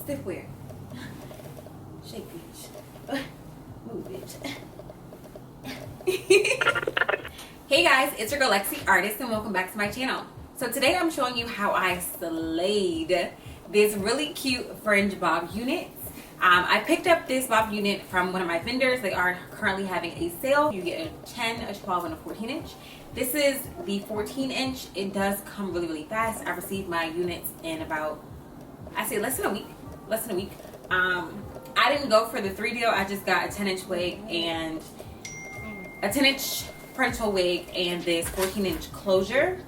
Stiff wear. Shake, bitch. Move, bitch. Hey guys, it's your girl Lexx, artist, and welcome back to my channel. So today I'm showing you how I slayed this really cute fringe bob unit. I picked up this bob unit from one of my vendors. They are currently having a sale. You get a 10, a 12, and a 14 inch. This is the 14 inch. It does come really, really fast. I received my units in about, I say less than a week. I didn't go for the 3 deal. I just got a 10 inch wig and a 10 inch frontal wig and this 14 inch closure.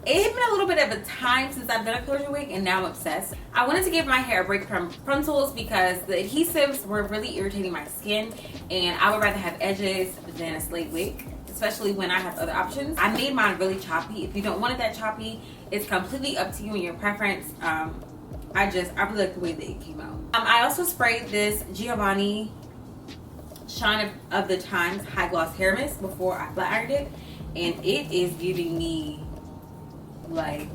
It had been a little bit of a time since I've done a closure wig, and now I'm obsessed. I wanted to give my hair a break from frontals because the adhesives were really irritating my skin, and I would rather have edges than a slayed wig, especially when I have other options. I made mine really choppy. If you don't want it that choppy, it's completely up to you and your preference. I really like the way that it came out. I also sprayed this Giovanni Shine of the Times High Gloss Hair Mist before I flat ironed it, and it is giving me like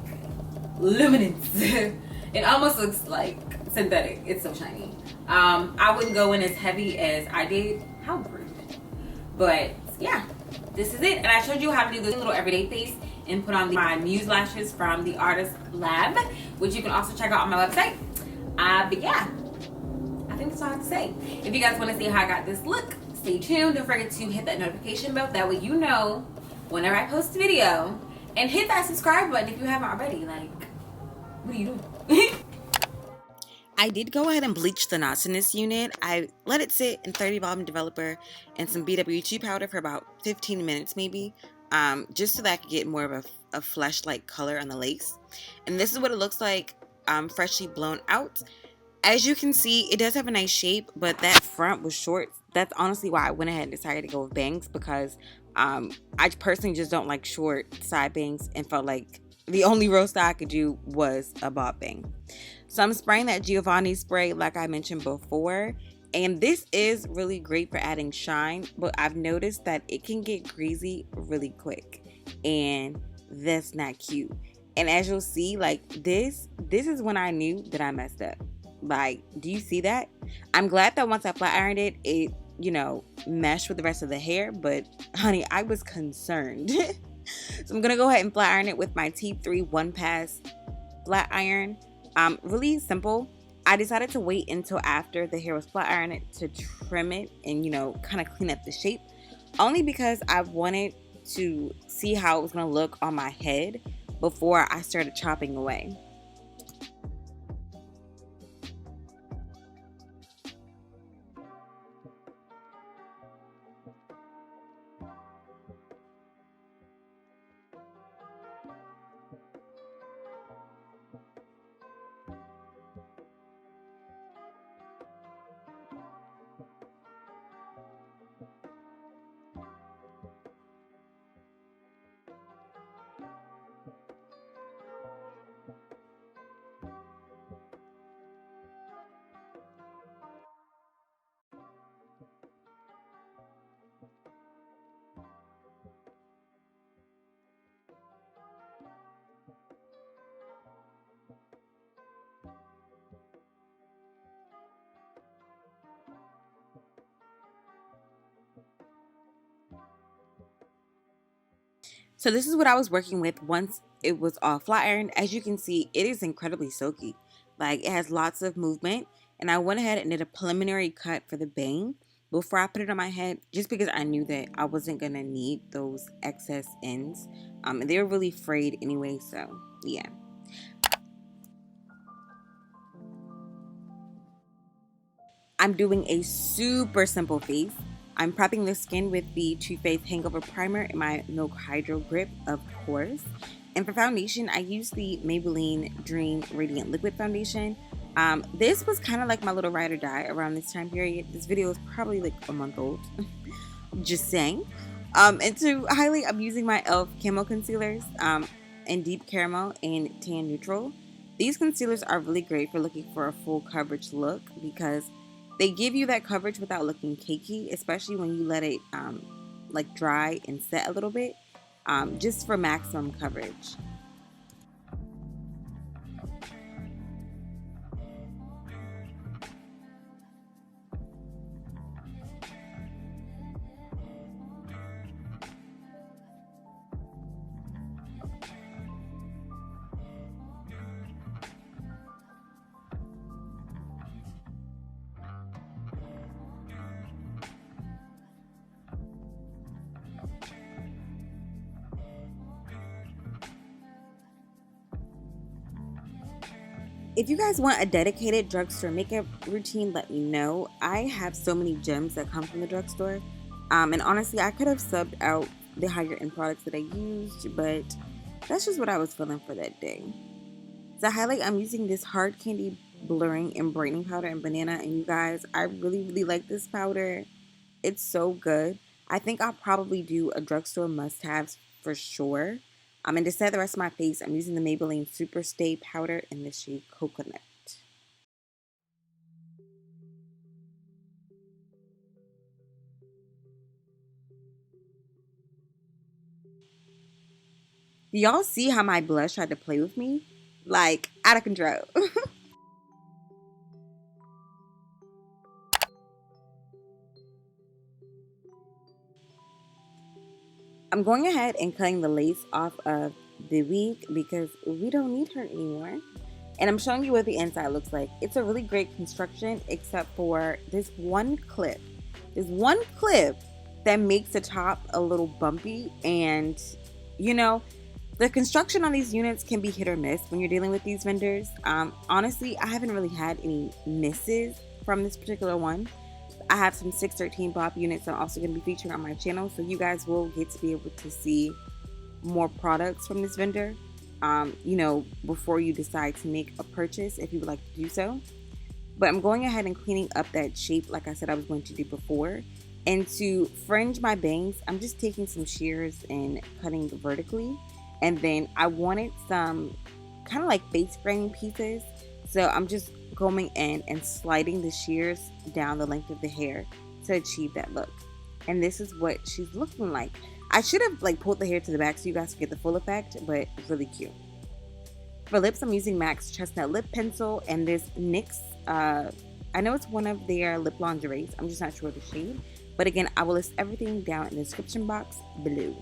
luminance. It almost looks like synthetic. It's so shiny. I wouldn't go in as heavy as I did. How rude. But yeah, this is it. And I showed you how to do this little everyday face and put on my Muse lashes from the Artist Lab, which you can also check out on my website. But yeah, I think that's all I have to say. If you guys want to see how I got this look, stay tuned. Don't forget to hit that notification bell. That way you know whenever I post a video. And hit that subscribe button if you haven't already. Like, what are you doing? I did go ahead and bleach the knots in this unit. I let it sit in 30 Volume Developer and some BWG powder for about 15 minutes maybe. Just so that I could get more of a flesh-like color on the lace. And this is what it looks like freshly blown out. As you can see, it does have a nice shape, but that front was short. That's honestly why I went ahead and decided to go with bangs, because I personally just don't like short side bangs and felt like the only roast I could do was a bob bang. So I'm spraying that Giovanni spray like I mentioned before, and this is really great for adding shine, but I've noticed that it can get greasy really quick, and that's not cute. And as you'll see, like this is when I knew that I messed up. Like, do you see that? I'm glad that once I flat ironed it, it, you know, meshed with the rest of the hair, but honey, I was concerned. So I'm gonna go ahead and flat iron it with my T3 1-pass flat iron. Really simple. I decided to wait until after the hair was flat ironed to trim it and, you know, kind of clean up the shape, only because I wanted to see how it was gonna look on my head before I started chopping away. So this is what I was working with once it was all flat ironed. As you can see, it is incredibly silky. Like, it has lots of movement, and I went ahead and did a preliminary cut for the bang before I put it on my head, just because I knew that I wasn't gonna need those excess ends. And they were really frayed anyway, so yeah. I'm doing a super simple face. I'm prepping the skin with the Too Faced Hangover Primer in my Milk Hydro Grip, of course. And for foundation, I used the Maybelline Dream Radiant Liquid Foundation. This was kind of like my little ride or die around this time period. This video is probably like a month old. Just saying. And to highlight, I'm using my e.l.f. Camo Concealers in Deep Caramel and Tan Neutral. These concealers are really great for looking for a full coverage look because they give you that coverage without looking cakey, especially when you let it like dry and set a little bit, just for maximum coverage. If you guys want a dedicated drugstore makeup routine, let me know. I have so many gems that come from the drugstore. And honestly, I could have subbed out the higher end products that I used, but that's just what I was feeling for that day. To highlight, I'm using this hard candy blurring and brightening powder in banana. And you guys, I really, really like this powder. It's so good. I think I'll probably do a drugstore must-haves for sure. And to set the rest of my face, I'm using the Maybelline Super Stay powder in the shade Coconut. Do y'all see how my blush tried to play with me? Like, out of control. I'm going ahead and cutting the lace off of the wig because we don't need her anymore. And I'm showing you what the inside looks like. It's a really great construction except for this one clip. There's one clip that makes the top a little bumpy, and you know, the construction on these units can be hit or miss when you're dealing with these vendors. Honestly, I haven't really had any misses from this particular one. I have some 613 Bob units I'm also going to be featuring on my channel, so you guys will get to be able to see more products from this vendor, before you decide to make a purchase if you would like to do so. But I'm going ahead and cleaning up that shape like I said I was going to do before. And to fringe my bangs, I'm just taking some shears and cutting vertically. And then I wanted some kind of like face framing pieces. So I'm just going in and sliding the shears down the length of the hair to achieve that look. And this is what she's looking like. I should have pulled the hair to the back so you guys could get the full effect, but it's really cute. For lips, I'm using MAC's Chestnut Lip Pencil and this NYX. I know it's one of their lip lingeries. I'm just not sure the shade. But again, I will list everything down in the description box below.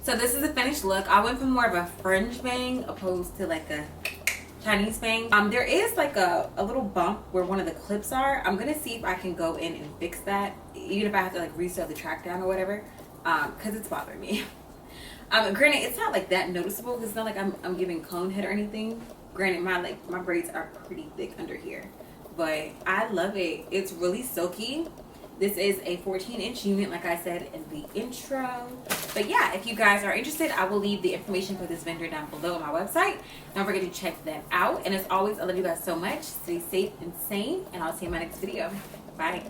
So this is a finished look. I went for more of a fringe bang opposed to like a Chinese bang. There is like a little bump where one of the clips are. I'm gonna see if I can go in and fix that, even if I have to like resew the track down or whatever, because it's bothering me. Granted, it's not like that noticeable because it's not like I'm giving cone head or anything. Granted, my braids are pretty thick under here, but I love it. It's really silky. This is a 14-inch unit, like I said in the intro. But yeah, if you guys are interested, I will leave the information for this vendor down below on my website. Don't forget to check that out. And as always, I love you guys so much. Stay safe and sane, and I'll see you in my next video. Bye.